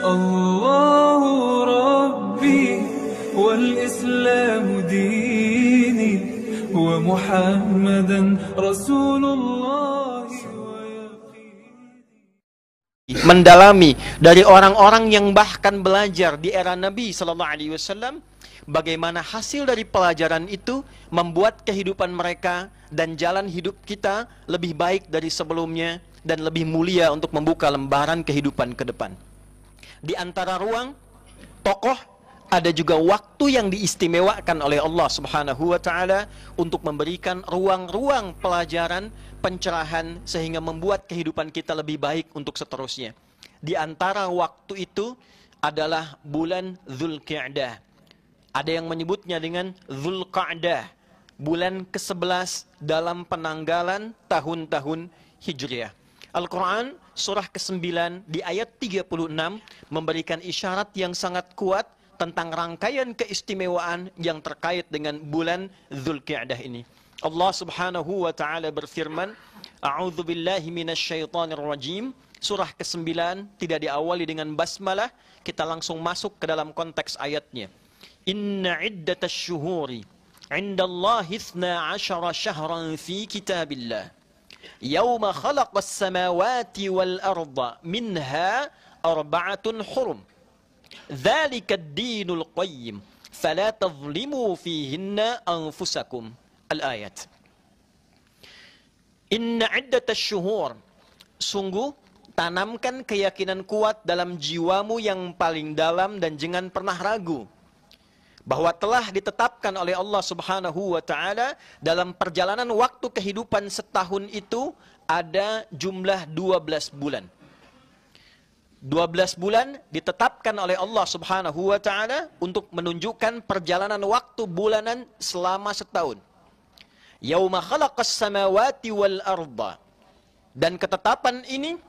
الله ربي والإسلام ديني ومحمدا رسول الله mendalami dari orang-orang yang bahkan belajar di era Nabi Sallallahu Alaihi Wasallam, bagaimana hasil dari pelajaran itu membuat kehidupan mereka dan jalan hidup kita lebih baik dari sebelumnya dan lebih mulia untuk membuka lembaran kehidupan ke depan. Di antara ruang tokoh ada juga waktu yang diistimewakan oleh Allah Subhanahu wa taala untuk memberikan ruang-ruang pelajaran, pencerahan, sehingga membuat kehidupan kita lebih baik untuk seterusnya. Di antara waktu itu adalah bulan Dzulqa'dah. Ada yang menyebutnya dengan Dzulqa'dah, bulan ke-11 dalam penanggalan tahun-tahun Hijriah. Al-Quran surah ke-9 di ayat 36 memberikan isyarat yang sangat kuat tentang rangkaian keistimewaan yang terkait dengan bulan Dzulqa'dah ini. Allah Subhanahu wa taala berfirman, A'udzu billahi minasyaitonir rajim. Surah ke-9 tidak diawali dengan basmalah, kita langsung masuk ke dalam konteks ayatnya. Inna iddatasy syuhuri 'indallahi 12 syahran fi kitabillah. Yauma khalaqas samawati wal arda minha arba'atun hurum. Dzalika ad-dinul qayyim fala tadhlimu fihinna anfusakum. Al-ayat. Inna iddatasy syuhur, sungguh tanamkan keyakinan kuat dalam jiwamu yang paling dalam dan jangan pernah ragu bahwa telah ditetapkan oleh Allah Subhanahu wa taala dalam perjalanan waktu kehidupan setahun itu ada jumlah 12 bulan. 12 bulan ditetapkan oleh Allah Subhanahu wa taala untuk menunjukkan perjalanan waktu bulanan selama setahun. Yauma khalaqas samawati wal arda. Dan ketetapan ini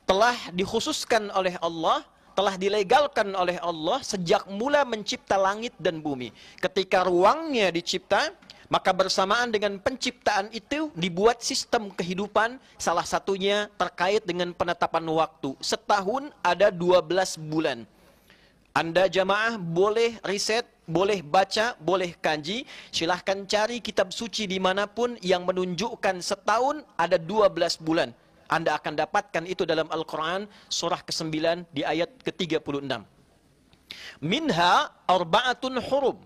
telah dikhususkan oleh Allah, telah dilegalkan oleh Allah sejak mula mencipta langit dan bumi. Ketika ruangnya dicipta, maka bersamaan dengan penciptaan itu dibuat sistem kehidupan, salah satunya terkait dengan penetapan waktu. Setahun ada 12 bulan. Anda jamaah boleh riset, boleh baca, boleh kaji. Silahkan cari kitab suci dimanapun yang menunjukkan setahun ada 12 bulan. Anda akan dapatkan itu dalam Al-Quran surah ke-9 di ayat ke-36. Minha arba'atun hurum.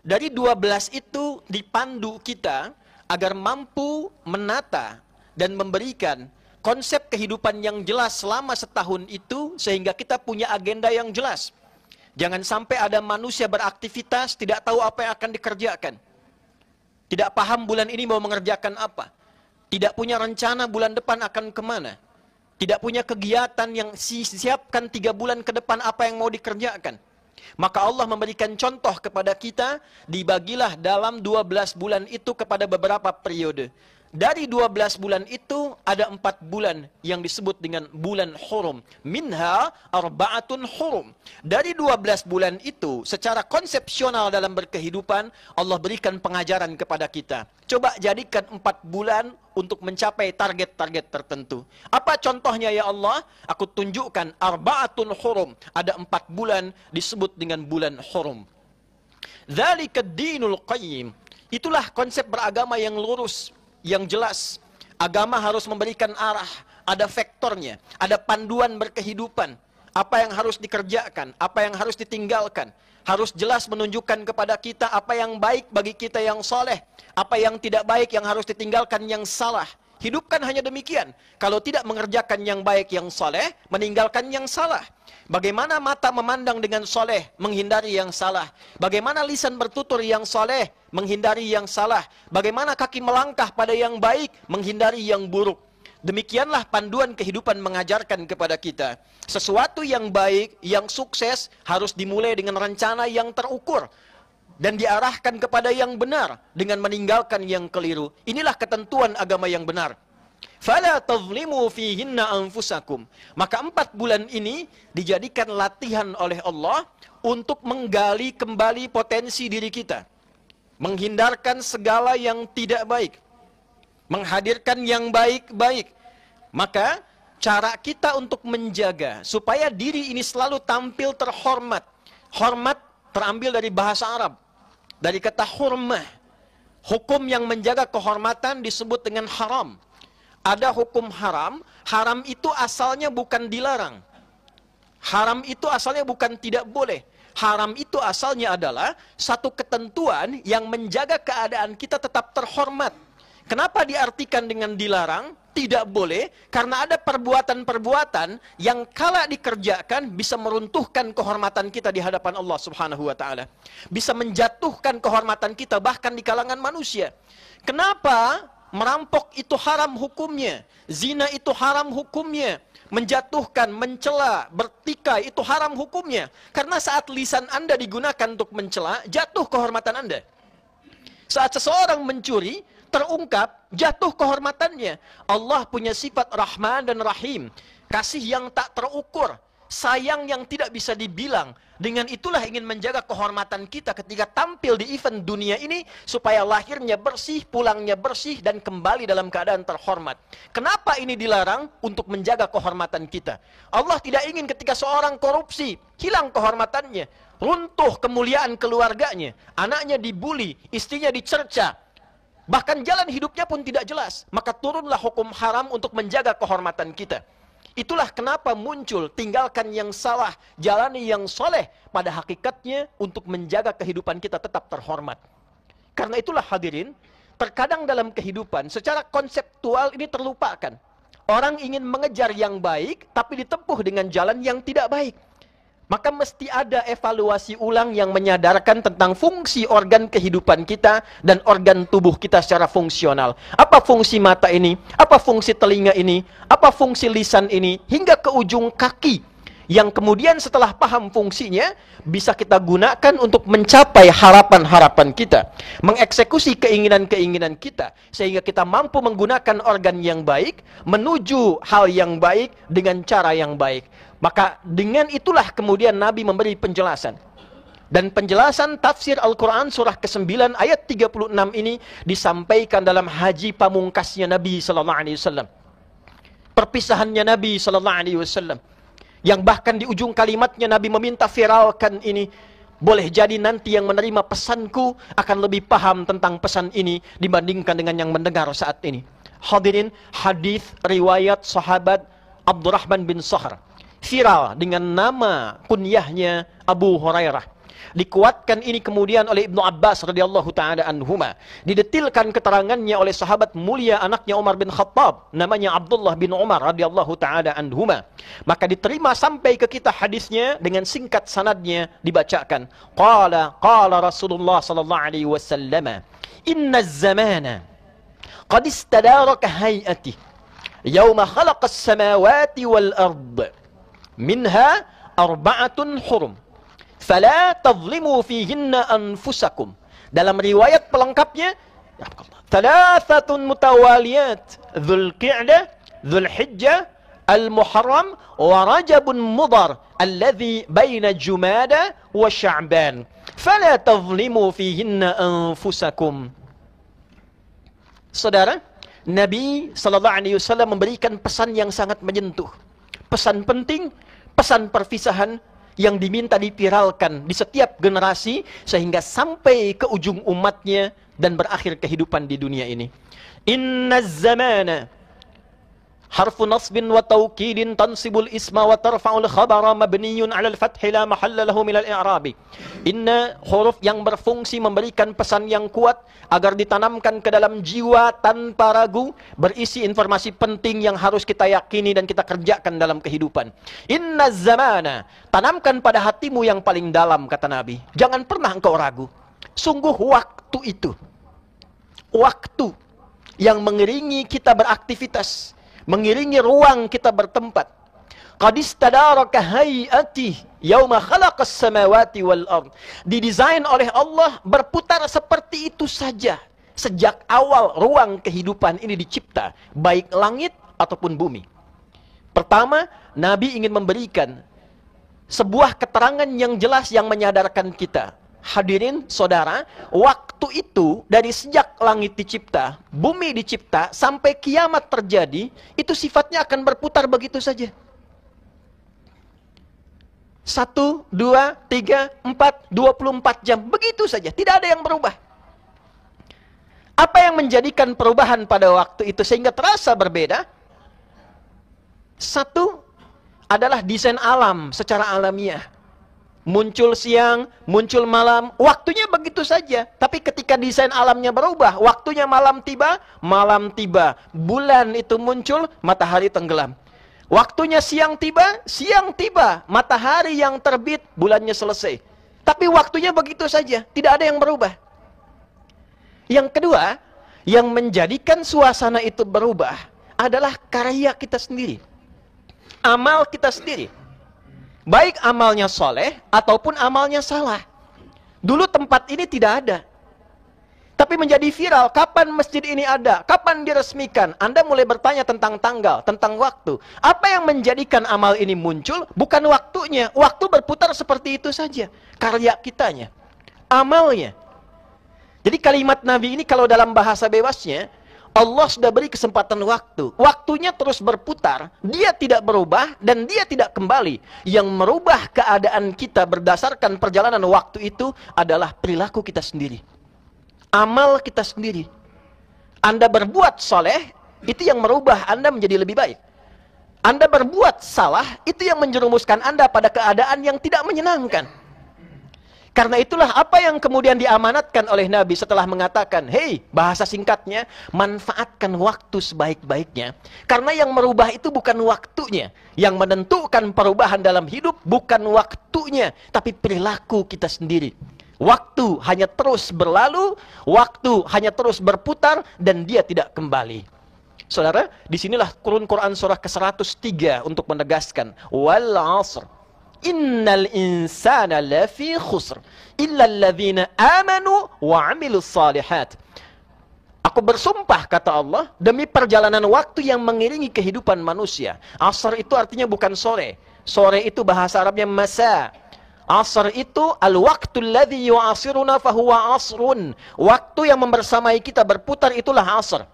Dari 12 itu dipandu kita agar mampu menata dan memberikan konsep kehidupan yang jelas selama setahun itu sehingga kita punya agenda yang jelas. Jangan sampai ada manusia beraktivitas tidak tahu apa yang akan dikerjakan. Tidak paham bulan ini mau mengerjakan apa. Tidak punya rencana bulan depan akan kemana. Tidak punya kegiatan yang siapkan 3 bulan ke depan apa yang mau dikerjakan. Maka Allah memberikan contoh kepada kita, dibagilah dalam 12 bulan itu kepada beberapa periode. Dari 12 bulan itu ada 4 bulan yang disebut dengan bulan hurum. Minha arba'atun hurum. Dari 12 bulan itu secara konsepsional dalam berkehidupan Allah berikan pengajaran kepada kita. Coba jadikan 4 bulan untuk mencapai target-target tertentu. Apa contohnya ya Allah? Aku tunjukkan arba'atun hurum. Ada 4 bulan disebut dengan bulan hurum. Dzalika ad-dinul qayyim. Itulah konsep beragama yang lurus, yang jelas. Agama harus memberikan arah, ada vektornya, ada panduan berkehidupan. Apa yang harus dikerjakan, apa yang harus ditinggalkan. Harus jelas menunjukkan kepada kita apa yang baik bagi kita yang soleh, apa yang tidak baik yang harus ditinggalkan yang salah. Hidupkan hanya demikian. Kalau tidak mengerjakan yang baik yang soleh, meninggalkan yang salah. Bagaimana mata memandang dengan soleh, menghindari yang salah. Bagaimana lisan bertutur yang soleh, menghindari yang salah. Bagaimana kaki melangkah pada yang baik, menghindari yang buruk. Demikianlah panduan kehidupan mengajarkan kepada kita. Sesuatu yang baik, yang sukses, harus dimulai dengan rencana yang terukur. Dan diarahkan kepada yang benar dengan meninggalkan yang keliru. Inilah ketentuan agama yang benar. Fala tadhlimu fihinna anfusakum. Maka 4 bulan ini dijadikan latihan oleh Allah untuk menggali kembali potensi diri kita. Menghindarkan segala yang tidak baik. Menghadirkan yang baik-baik. Maka cara kita untuk menjaga supaya diri ini selalu tampil terhormat. Hormat terambil dari bahasa Arab, dari kata hurmah. Hukum yang menjaga kehormatan disebut dengan haram. Ada hukum haram, haram itu asalnya bukan dilarang. Haram itu asalnya bukan tidak boleh. Haram itu asalnya adalah satu ketentuan yang menjaga keadaan kita tetap terhormat. Kenapa diartikan dengan dilarang? Tidak boleh, karena ada perbuatan-perbuatan yang kala dikerjakan bisa meruntuhkan kehormatan kita di hadapan Allah Subhanahu wa taala. Bisa menjatuhkan kehormatan kita bahkan di kalangan manusia. Kenapa merampok itu haram hukumnya? Zina itu haram hukumnya. Menjatuhkan, mencela, bertikai itu haram hukumnya. Karena saat lisan Anda digunakan untuk mencela, jatuh kehormatan Anda. Saat seseorang mencuri, terungkap, jatuh kehormatannya. Allah punya sifat Rahman dan Rahim. Kasih yang tak terukur. Sayang yang tidak bisa dibilang. Dengan itulah ingin menjaga kehormatan kita ketika tampil di event dunia ini. Supaya lahirnya bersih, pulangnya bersih, dan kembali dalam keadaan terhormat. Kenapa ini dilarang? Untuk menjaga kehormatan kita. Allah tidak ingin ketika seorang korupsi, hilang kehormatannya. Runtuh kemuliaan keluarganya. Anaknya dibuli, istrinya dicerca. Bahkan jalan hidupnya pun tidak jelas. Maka turunlah hukum haram untuk menjaga kehormatan kita. Itulah kenapa muncul tinggalkan yang salah, jalani yang soleh. Pada hakikatnya untuk menjaga kehidupan kita tetap terhormat. Karena itulah hadirin, terkadang dalam kehidupan secara konseptual ini terlupakan. Orang ingin mengejar yang baik, tapi ditempuh dengan jalan yang tidak baik. Maka mesti ada evaluasi ulang yang menyadarkan tentang fungsi organ kehidupan kita dan organ tubuh kita secara fungsional. Apa fungsi mata ini? Apa fungsi telinga ini? Apa fungsi lisan ini? Hingga ke ujung kaki. Yang kemudian setelah paham fungsinya, bisa kita gunakan untuk mencapai harapan-harapan kita. Mengeksekusi keinginan-keinginan kita. Sehingga kita mampu menggunakan organ yang baik, menuju hal yang baik dengan cara yang baik. Maka dengan itulah kemudian Nabi memberi penjelasan. Dan penjelasan tafsir Al-Quran surah ke-9 ayat 36 ini disampaikan dalam haji pamungkasnya Nabi SAW. Perpisahannya Nabi SAW. Yang bahkan di ujung kalimatnya Nabi meminta viralkan ini. Boleh jadi nanti yang menerima pesanku akan lebih paham tentang pesan ini dibandingkan dengan yang mendengar saat ini. Hadirin, hadis riwayat sahabat Abdurrahman bin Sahr. Viral dengan nama kunyahnya Abu Hurairah. Dikuatkan ini kemudian oleh Ibnu Abbas radhiyallahu taala anhuma. Didetilkan keterangannya oleh sahabat mulia anaknya Umar bin Khattab, namanya Abdullah bin Umar radhiyallahu taala anhuma. Maka diterima sampai ke kita hadisnya dengan singkat sanadnya dibacakan. Qala Rasulullah sallallahu alaihi wasallam, "Inna az-zamana qad istadaraka hay'ati yawma khalaqa as-samawati wal ard." Minha arba'atun hurum. Fala tadhlimu fihinna anfusakum. Dalam riwayat pelengkapnya, thalathatun mutawaliyat. Dhul Qi'dah, Dhul Hijjah, Al-Muharram, wa Rajabun Mudhar. Alladhi baina Jumada wa Sya'ban. Fala tadhlimu fihinna anfusakum. Saudara, Nabi SAW memberikan pesan yang sangat menyentuh. Pesan penting, pesan perpisahan yang diminta dipiralkan di setiap generasi sehingga sampai ke ujung umatnya dan berakhir kehidupan di dunia ini. Inna zamana harfu nasbin wa tawkidin tansibul isma wa tarfa'ul khabara mabniyun 'alal fathi la mahalla lahu minal i'rabi. Inna huruf yang berfungsi memberikan pesan yang kuat agar ditanamkan ke dalam jiwa tanpa ragu, berisi informasi penting yang harus kita yakini dan kita kerjakan dalam kehidupan. Inna zamana, tanamkan pada hatimu yang paling dalam, kata Nabi. Jangan pernah engkau ragu. Sungguh waktu itu, waktu yang mengiringi kita beraktivitas, mengiringi ruang kita bertempat. Qad istadaraka hay'ati yauma khalaqas samawati wal ard. Didesain oleh Allah berputar seperti itu saja sejak awal ruang kehidupan ini dicipta, baik langit ataupun bumi. Pertama, Nabi ingin memberikan sebuah keterangan yang jelas yang menyadarkan kita Hadirin saudara, waktu itu dari sejak langit dicipta, bumi dicipta, sampai kiamat terjadi, itu sifatnya akan berputar begitu saja. 1, 2, 3, 4, 24 jam. Begitu saja, tidak ada yang berubah. Apa yang menjadikan perubahan pada waktu itu sehingga terasa berbeda? Satu adalah desain alam secara alamiah. Muncul siang, muncul malam, waktunya begitu saja. Tapi ketika desain alamnya berubah, waktunya malam tiba, bulan itu muncul, matahari tenggelam. Waktunya siang tiba, matahari yang terbit, bulannya selesai. Tapi waktunya begitu saja, tidak ada yang berubah. Yang kedua, yang menjadikan suasana itu berubah adalah karya kita sendiri. Amal kita sendiri. Baik amalnya soleh ataupun amalnya salah. Dulu tempat ini tidak ada. Tapi menjadi viral, kapan masjid ini ada? Kapan diresmikan? Anda mulai bertanya tentang tanggal, tentang waktu. Apa yang menjadikan amal ini muncul? Bukan waktunya. Waktu berputar seperti itu saja. Karya kitanya. Amalnya. Jadi kalimat Nabi ini kalau dalam bahasa bebasnya, Allah sudah beri kesempatan waktu. Waktunya terus berputar, dia tidak berubah dan dia tidak kembali. Yang merubah keadaan kita berdasarkan perjalanan waktu itu adalah perilaku kita sendiri. Amal kita sendiri. Anda berbuat soleh, itu yang merubah Anda menjadi lebih baik. Anda berbuat salah, itu yang menjerumuskan Anda pada keadaan yang tidak menyenangkan. Karena itulah apa yang kemudian diamanatkan oleh Nabi setelah mengatakan, hei, bahasa singkatnya, manfaatkan waktu sebaik-baiknya. Karena yang merubah itu bukan waktunya. Yang menentukan perubahan dalam hidup bukan waktunya, tapi perilaku kita sendiri. Waktu hanya terus berlalu, waktu hanya terus berputar, dan dia tidak kembali. Saudara, disinilah Quran surah ke-103 untuk menegaskan, wal 'asr. Innal insana lafi khusr illa alladhina amanu wa 'amilus shalihat. Aku bersumpah, kata Allah, demi perjalanan waktu yang mengiringi kehidupan manusia. Asr itu artinya bukan sore. Sore itu bahasa Arabnya masa. Asr itu al-waqtul ladzi yu'asiruna fahuwa asrun. Waktu yang membersamai kita berputar itulah asr.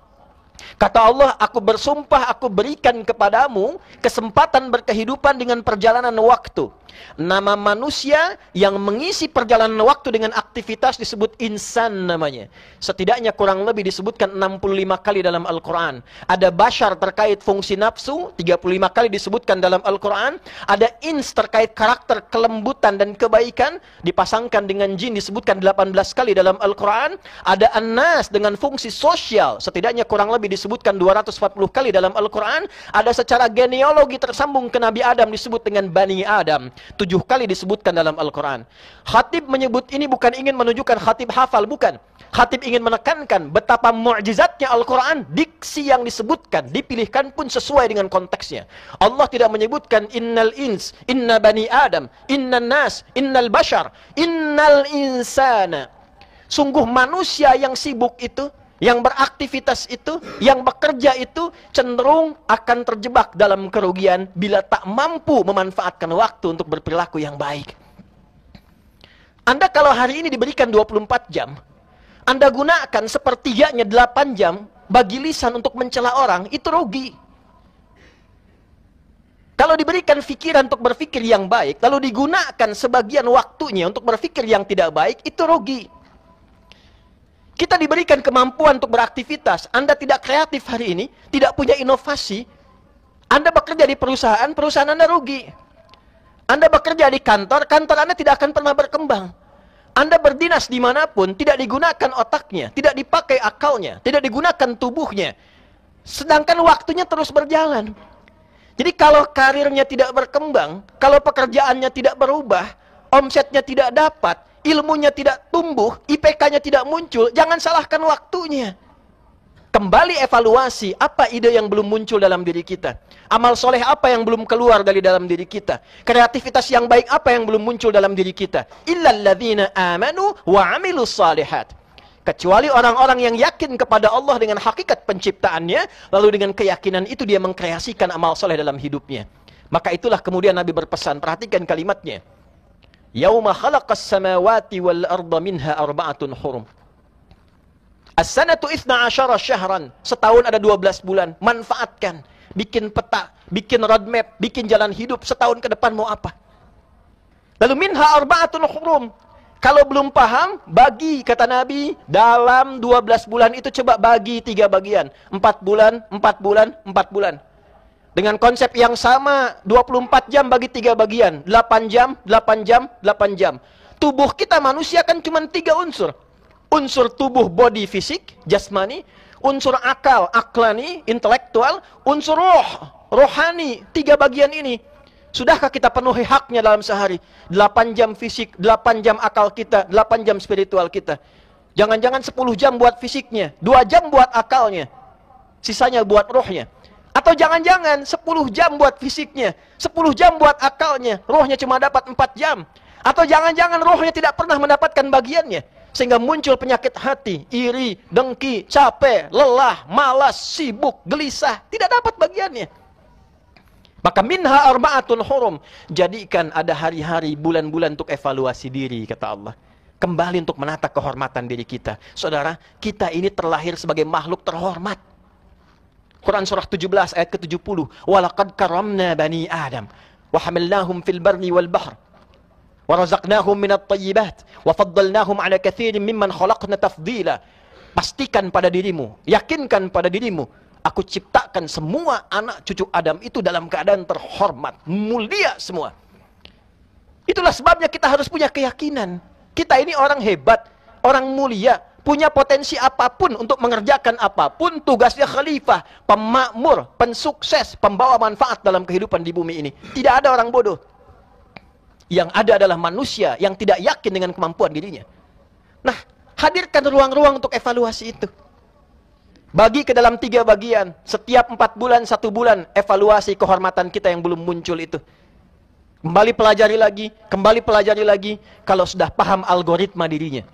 Kata Allah, aku bersumpah, aku berikan kepadamu kesempatan berkehidupan dengan perjalanan waktu. Nama manusia yang mengisi perjalanan waktu dengan aktivitas disebut insan namanya. Setidaknya kurang lebih disebutkan 65 kali dalam Al-Quran. Ada bashar terkait fungsi nafsu, 35 kali disebutkan dalam Al-Quran. Ada ins terkait karakter kelembutan dan kebaikan, dipasangkan dengan jin, disebutkan 18 kali dalam Al-Quran. Ada an-nas dengan fungsi sosial, setidaknya kurang lebih disebutkan 240 kali dalam Al-Quran. Ada secara genealogi tersambung ke Nabi Adam, disebut dengan Bani Adam, 7 kali disebutkan dalam Al-Quran. Khatib menyebut ini bukan ingin menunjukkan khatib hafal, bukan. Khatib ingin menekankan betapa mu'jizatnya Al-Quran. Diksi yang disebutkan, dipilihkan pun sesuai dengan konteksnya. Allah tidak menyebutkan innal ins, inna bani Adam, innan nas, innal bashar, innal insana. Sungguh manusia yang sibuk itu, yang beraktivitas itu, yang bekerja itu cenderung akan terjebak dalam kerugian bila tak mampu memanfaatkan waktu untuk berperilaku yang baik. Anda kalau hari ini diberikan 24 jam, Anda gunakan sepertiganya 8 jam bagi lisan untuk mencela orang, itu rugi. Kalau diberikan pikiran untuk berpikir yang baik, lalu digunakan sebagian waktunya untuk berpikir yang tidak baik, itu rugi. Kita diberikan kemampuan untuk beraktivitas. Anda tidak kreatif hari ini, tidak punya inovasi. Anda bekerja di perusahaan, perusahaan Anda rugi. Anda bekerja di kantor, kantor Anda tidak akan pernah berkembang. Anda berdinas dimanapun, tidak digunakan otaknya, tidak dipakai akalnya, tidak digunakan tubuhnya. Sedangkan waktunya terus berjalan. Jadi kalau karirnya tidak berkembang, kalau pekerjaannya tidak berubah, omsetnya tidak dapat, ilmunya tidak tumbuh, IPK-nya tidak muncul, jangan salahkan waktunya. Kembali evaluasi, apa ide yang belum muncul dalam diri kita? Amal soleh apa yang belum keluar dari dalam diri kita? Kreativitas yang baik apa yang belum muncul dalam diri kita? Illalladzina amanu wa 'amilus shalihat. Kecuali orang-orang yang yakin kepada Allah dengan hakikat penciptaannya, lalu dengan keyakinan itu dia mengkreasikan amal soleh dalam hidupnya. Maka itulah kemudian Nabi berpesan, perhatikan kalimatnya. Yauma khalaqas samawati wal arda minha arba'atun hurum. As-sanatu 12 syahran. Setahun ada 12 bulan. Manfaatkan. Bikin peta, bikin roadmap, bikin jalan hidup. Setahun ke depan mau apa? Lalu minha arba'atun hurum. Kalau belum paham, bagi, kata Nabi, dalam 12 bulan itu coba bagi 3 bagian. 4 bulan, 4 bulan, 4 bulan. Dengan konsep yang sama, 24 jam bagi 3 bagian. 8 jam, 8 jam, 8 jam. Tubuh kita manusia kan cuma 3 unsur. Unsur tubuh, body, fisik, jasmani. Unsur akal, aklani, intelektual. Unsur roh, rohani. 3 bagian ini. Sudahkah kita penuhi haknya dalam sehari? 8 jam fisik, 8 jam akal kita, 8 jam spiritual kita. Jangan-jangan 10 jam buat fisiknya, 2 jam buat akalnya. Sisanya buat rohnya. Atau jangan-jangan 10 jam buat fisiknya, 10 jam buat akalnya, rohnya cuma dapat 4 jam. Atau jangan-jangan rohnya tidak pernah mendapatkan bagiannya. Sehingga muncul penyakit hati, iri, dengki, capek, lelah, malas, sibuk, gelisah. Tidak dapat bagiannya. Maka minha arba'atun hurum. Jadikan ada hari-hari, bulan-bulan untuk evaluasi diri, kata Allah. Kembali untuk menata kehormatan diri kita. Saudara, kita ini terlahir sebagai makhluk terhormat. Quran surah 17 ayat ke-70. Walaqad karamna bani Adam. Wa hamalnahum fil barri wal bahr. وَرَزَقْنَاهُمْ مِنَ الطَّيِّبَاتِ وَفَضَّلْنَاهُمْ عَلَى كَثِيرٍ مِّمَّنْ خَلَقْنَا تَفْضِيلًا. Pastikan pada dirimu, yakinkan pada dirimu, aku ciptakan semua anak cucu Adam itu dalam keadaan terhormat, mulia semua. Itulah sebabnya kita harus punya keyakinan. Kita ini orang hebat, orang mulia, punya potensi apapun untuk mengerjakan apapun. Tugasnya khalifah, pemakmur, pensukses, pembawa manfaat dalam kehidupan di bumi ini. Tidak ada orang bodoh. Yang ada adalah manusia yang tidak yakin dengan kemampuan dirinya. Nah, hadirkan ruang-ruang untuk evaluasi itu. Bagi ke dalam 3 bagian. Setiap 4 bulan, 1 bulan, evaluasi kehormatan kita yang belum muncul itu. Kembali pelajari lagi, kembali pelajari lagi. Kalau sudah paham algoritma dirinya,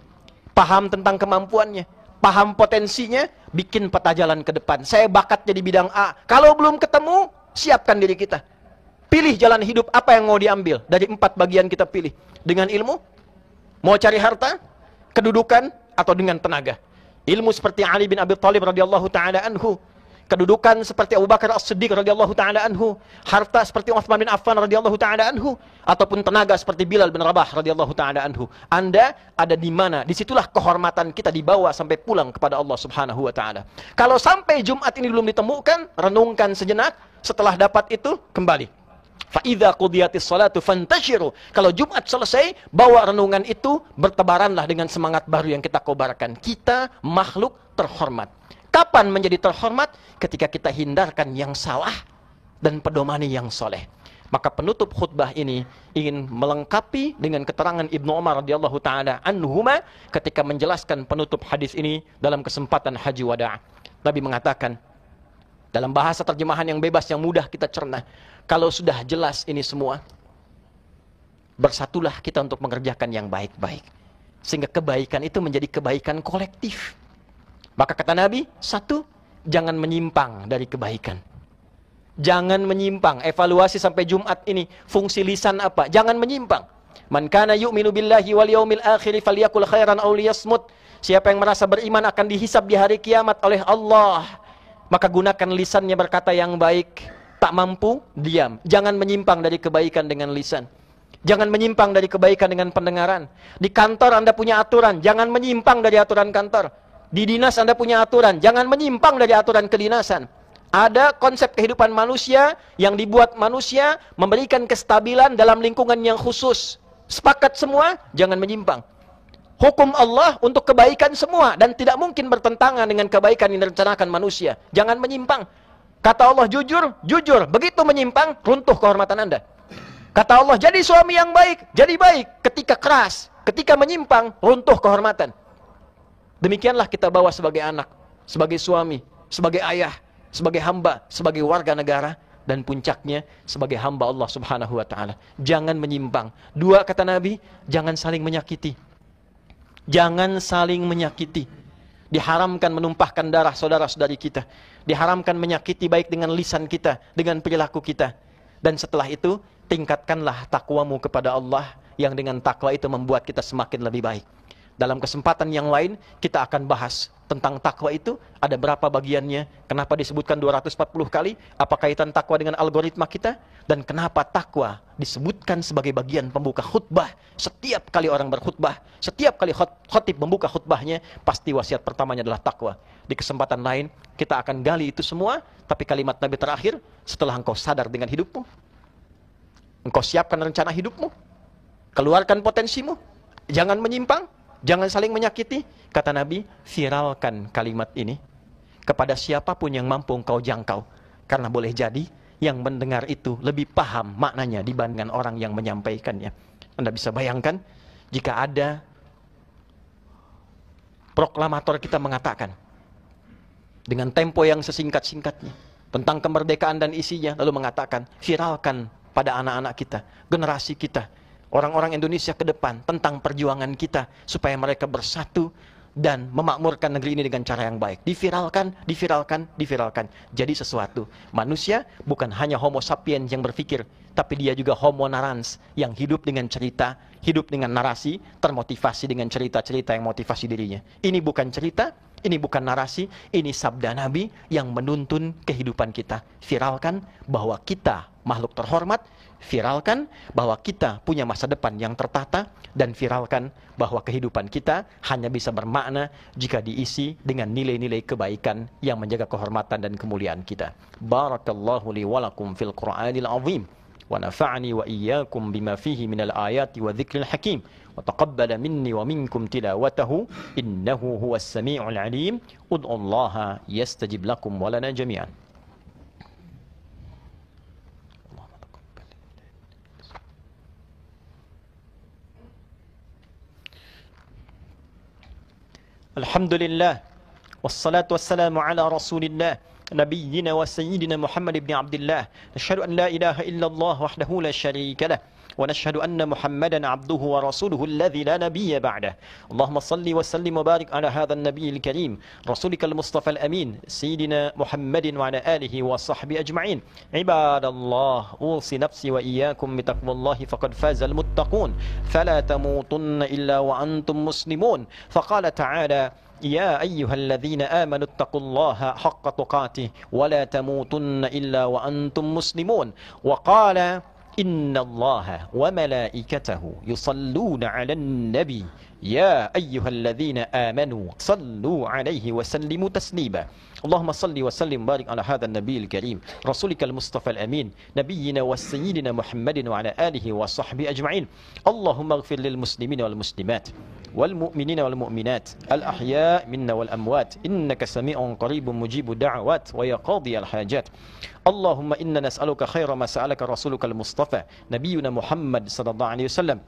paham tentang kemampuannya, paham potensinya, bikin peta jalan ke depan. Saya bakatnya di bidang A. Kalau belum ketemu, siapkan diri kita. Pilih jalan hidup apa yang mau diambil. Dari 4 bagian kita pilih. Dengan ilmu, mau cari harta, kedudukan, atau dengan tenaga. Ilmu seperti Ali bin Abi Thalib radhiyallahu ta'ala anhu. Kedudukan seperti Abu Bakar As-Siddiq radhiyallahu ta'ala anhu. Harta seperti Uthman bin Affan radhiyallahu ta'ala anhu. Ataupun tenaga seperti Bilal bin Rabah radhiyallahu ta'ala anhu. Anda ada di mana? Disitulah kehormatan kita dibawa sampai pulang kepada Allah subhanahu wa ta'ala. Kalau sampai Jumat ini belum ditemukan, renungkan sejenak. Setelah dapat itu, kembali. Fa'idha qudiyatis salatu fantashiru. Kalau Jumat selesai, bawa renungan itu, bertebaranlah dengan semangat baru yang kita kobarkan. Kita makhluk terhormat. Kapan menjadi terhormat? Ketika kita hindarkan yang salah dan pedomani yang soleh. Maka penutup khutbah ini ingin melengkapi dengan keterangan Ibnu Umar radhiyallahu ta'ala anhuma ketika menjelaskan penutup hadis ini dalam kesempatan haji wada'. Nabi mengatakan, dalam bahasa terjemahan yang bebas, yang mudah kita cerna, kalau sudah jelas ini semua, bersatulah kita untuk mengerjakan yang baik-baik. Sehingga kebaikan itu menjadi kebaikan kolektif. Maka kata Nabi, 1, jangan menyimpang dari kebaikan. Jangan menyimpang. Evaluasi sampai Jumat ini, fungsi lisan apa? Jangan menyimpang. Man kana yu'minu billahi wal yaumil akhir falyakul khairan aw liyasmut. Siapa yang merasa beriman akan dihisab di hari kiamat oleh Allah, maka gunakan lisannya berkata yang baik. Tak mampu, diam. Jangan menyimpang dari kebaikan dengan lisan. Jangan menyimpang dari kebaikan dengan pendengaran. Di kantor Anda punya aturan, jangan menyimpang dari aturan kantor. Di dinas Anda punya aturan, jangan menyimpang dari aturan kedinasan. Ada konsep kehidupan manusia yang dibuat manusia memberikan kestabilan dalam lingkungan yang khusus. Sepakat semua, jangan menyimpang. Hukum Allah untuk kebaikan semua dan tidak mungkin bertentangan dengan kebaikan yang direncanakan manusia. Jangan menyimpang. Kata Allah jujur, jujur. Begitu menyimpang, runtuh kehormatan Anda. Kata Allah jadi suami yang baik, jadi baik. Ketika keras, ketika menyimpang, runtuh kehormatan. Demikianlah kita bawa sebagai anak, sebagai suami, sebagai ayah, sebagai hamba, sebagai warga negara, dan puncaknya sebagai hamba Allah subhanahu wa ta'ala. Jangan menyimpang. 2, kata Nabi, jangan saling menyakiti. Jangan saling menyakiti. Diharamkan menumpahkan darah saudara-saudari kita. Diharamkan menyakiti baik dengan lisan kita, dengan perilaku kita. Dan setelah itu, tingkatkanlah takwamu kepada Allah yang dengan takwa itu membuat kita semakin lebih baik. Dalam kesempatan yang lain, kita akan bahas tentang takwa itu, ada berapa bagiannya, kenapa disebutkan 240 kali, apa kaitan takwa dengan algoritma kita, dan kenapa takwa disebutkan sebagai bagian pembuka khutbah. Setiap kali orang berkhutbah, setiap kali khotib membuka khutbahnya, pasti wasiat pertamanya adalah takwa. Di kesempatan lain, kita akan gali itu semua, tapi kalimat Nabi terakhir, setelah engkau sadar dengan hidupmu, engkau siapkan rencana hidupmu, keluarkan potensimu, jangan menyimpang, jangan saling menyakiti. Kata Nabi, viralkan kalimat ini kepada siapapun yang mampu engkau jangkau. Karena boleh jadi yang mendengar itu lebih paham maknanya dibandingkan orang yang menyampaikannya. Anda bisa bayangkan jika ada proklamator kita mengatakan dengan tempo yang sesingkat-singkatnya tentang kemerdekaan dan isinya, lalu mengatakan, viralkan pada anak-anak kita, generasi kita, orang-orang Indonesia ke depan tentang perjuangan kita supaya mereka bersatu dan memakmurkan negeri ini dengan cara yang baik. Diviralkan, diviralkan, diviralkan. Jadi sesuatu. Manusia bukan hanya homo sapiens yang berpikir, tapi dia juga homo narrans yang hidup dengan cerita, hidup dengan narasi, termotivasi dengan cerita-cerita yang motivasi dirinya. Ini bukan cerita, ini bukan narasi, ini sabda Nabi yang menuntun kehidupan kita. Viralkan bahwa kita makhluk terhormat, viralkan bahwa kita punya masa depan yang tertata, dan viralkan bahwa kehidupan kita hanya bisa bermakna jika diisi dengan nilai-nilai kebaikan yang menjaga kehormatan dan kemuliaan kita. Barakallahu li wa lakum fil Qur'anil azim wa nafa'ani wa iyyakum bima fihi minal ayati wa dzikril hakim wa taqabbala minni wa minkum tilawatahu innahu huwas samiul alim. Ud'ullaha yastajib lakum wa lana jami'an. Alhamdulillah, wassalatu wassalamu ala rasulillah, nabiyyina wa sayyidina Muhammad ibn Abdullah. Nashhadu an la ilaha illallah wahdahu la sharika lah, wa nashhadu anna Muhammadan abduhu wa rasuluhu alladhi la nabiyya ba'dah. Allahumma salli wa sallim wa barik ala hadha an-nabiyil karim, rasulika al-mustafa al-amin, sayyidina Muhammadin wa ala alihi wa sahbihi ajma'in. Ibadallah, usi nafsi wa iyyakum bi taqwallahi faqad faza al-muttaqun, fala tamutunna illa wa antum muslimun. Faqala ta'ala: يا أيها الذين آمنوا اتقوا الله حق تقاته ولا تموتن إلا وأنتم مسلمون. وقال: إن الله وملائكته يصلون على النبي يا أيها الذين آمنوا صلوا عليه وسلموا تسليما. اللهم صل وسلم وبارك على هذا النبي الكريم رسولك المصطفى الأمين نبينا وسيدنا محمد وعلى آله وصحبه أجمعين. اللهم اغفر للمسلمين والمسلمات والمؤمنين والمؤمنات الأحياء منا والأموات إنك سميع قريب مجيب الدعوات ويا قاضي الحاجات. اللهم إنا نسألك خير ما سألك رسولك المصطفى نبينا محمد صلى الله عليه وسلم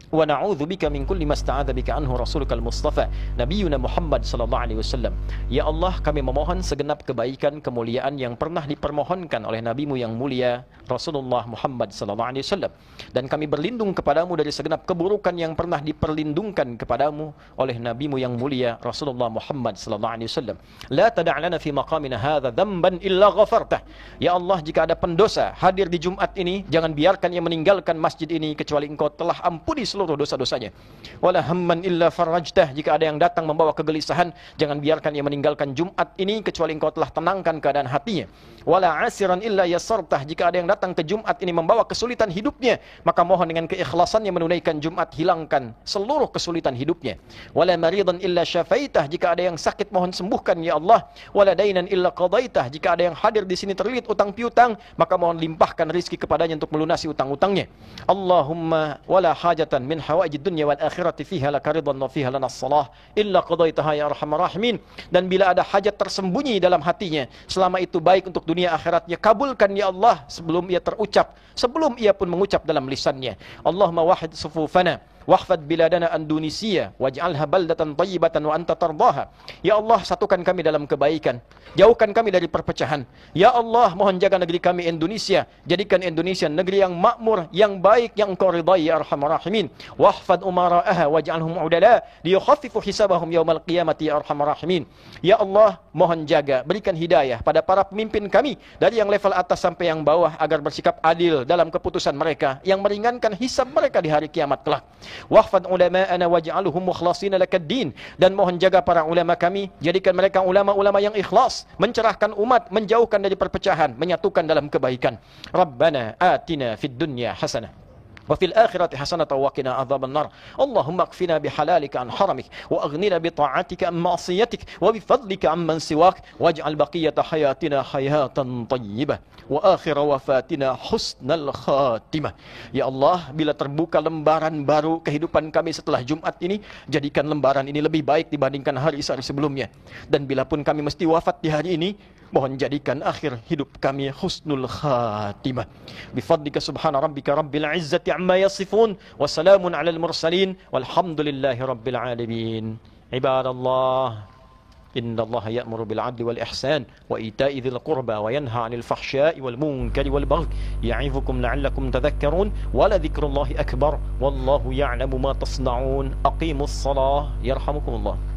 ونعوذ بك من كل ما استعاذ بك عنه رسولك المصطفى نبينا Muhammad sallallahu alaihi wasallam. Ya Allah, kami memohon segenap kebaikan kemuliaan yang pernah dipermohonkan oleh nabimu yang mulia Rasulullah Muhammad sallallahu alaihi wasallam, dan kami berlindung kepadamu dari segenap keburukan yang pernah diperlindungkan kepadamu oleh nabimu yang mulia Rasulullah Muhammad sallallahu alaihi wasallam. La tada' lana fi maqamina hadza dhanban illa ghafartah. Ya Allah, jika ada pendosa hadir di Jumat ini, jangan biarkan ia meninggalkan masjid ini kecuali Engkau telah ampuni seluruh dosa-dosanya. Wala hamman illa farajtah. Jika ada yang datang membawa kegelisahan, jangan biarkan ia meninggalkan Jumat ini kecuali Engkau telah tenangkan keadaan hatinya. Wala asiran illa yasartah. Jika ada yang datang ke Jumat ini membawa kesulitan hidupnya, maka mohon dengan keikhlasannya menunaikan Jumat, hilangkan seluruh kesulitan hidupnya. Wala maridan illa syafaitah. Jika ada yang sakit, mohon sembuhkan ya Allah. Wala dainan illa qadaitah. Jika ada yang hadir di sini terlilit utang piutang, maka mohon limpahkan rizki kepadanya untuk melunasi utang-utangnya. Allahumma wala hajatan min hawaijid dunya wal akhirati fiha laka ridwan wa fiha lana salah illa qadaitaha ya arhamar rahimin. Dan bila ada hajat tersembunyi dalam hatinya, selama itu baik untuk dunia akhiratnya, kabulkan ya Allah sebelum ia terucap, sebelum ia pun mengucap dalam lisannya. Allahumma wahid sufufana wahfad biladana Indonesia waj'alha baldatan thayyibatan wa anta tardaha. Ya Allah, satukan kami dalam kebaikan, jauhkan kami dari perpecahan. Ya Allah, mohon jaga negeri kami Indonesia, jadikan Indonesia negeri yang makmur, yang baik, yang Engkau ridai ya arhamar rahimin. Wahfad umara'aha waj'alhum udala liyakhaffifu hisabahum yaumal qiyamati ya arhamar rahimin. Ya Allah, mohon jaga, berikan hidayah pada para pemimpin kami dari yang level atas sampai yang bawah agar bersikap adil dalam keputusan mereka yang meringankan hisab mereka di hari kiamat kelak. Wahfad ulama'ana waj'alhum mukhlashina lakad-din, dan mohon jaga para ulama kami, jadikan mereka ulama-ulama yang ikhlas, mencerahkan umat, menjauhkan dari perpecahan, menyatukan dalam kebaikan. Rabbana atina fid dunya hasanah وفي الآخرة حسنة وقنا عذاب النار اللهم اكفنا بحلالك عن حرمك وأغننا بطاعتك عن معصيتك وبفضلك عمن سواك واجعل بقية حياتنا حياة طيبة وآخر وفاتنا حسن الخاتمة. Ya Allah, bila terbuka lembaran baru kehidupan kami setelah Jumat ini, jadikan lembaran ini lebih baik dibandingkan hari-hari sebelumnya. Dan bila pun kami mesti wafat di hari ini, mohon jadikan akhir hidup kami husnul khatimah. Bifadlika subhana rabbika rabbil izzati amma yasifun wa salamun alal mursalin walhamdulillahi rabbil alamin. Ibadallah, inna Allah ya'muru bil 'adli wal ihsan wa ita'i dzil qurba wa yanha 'anil fahsya'i wal munkari wal baghi ya'izukum la'allakum tadhakkarun wa la dzikrullahi akbar wallahu ya'lamu ma tasna'un. Aqimus shalah yarhamukumullah.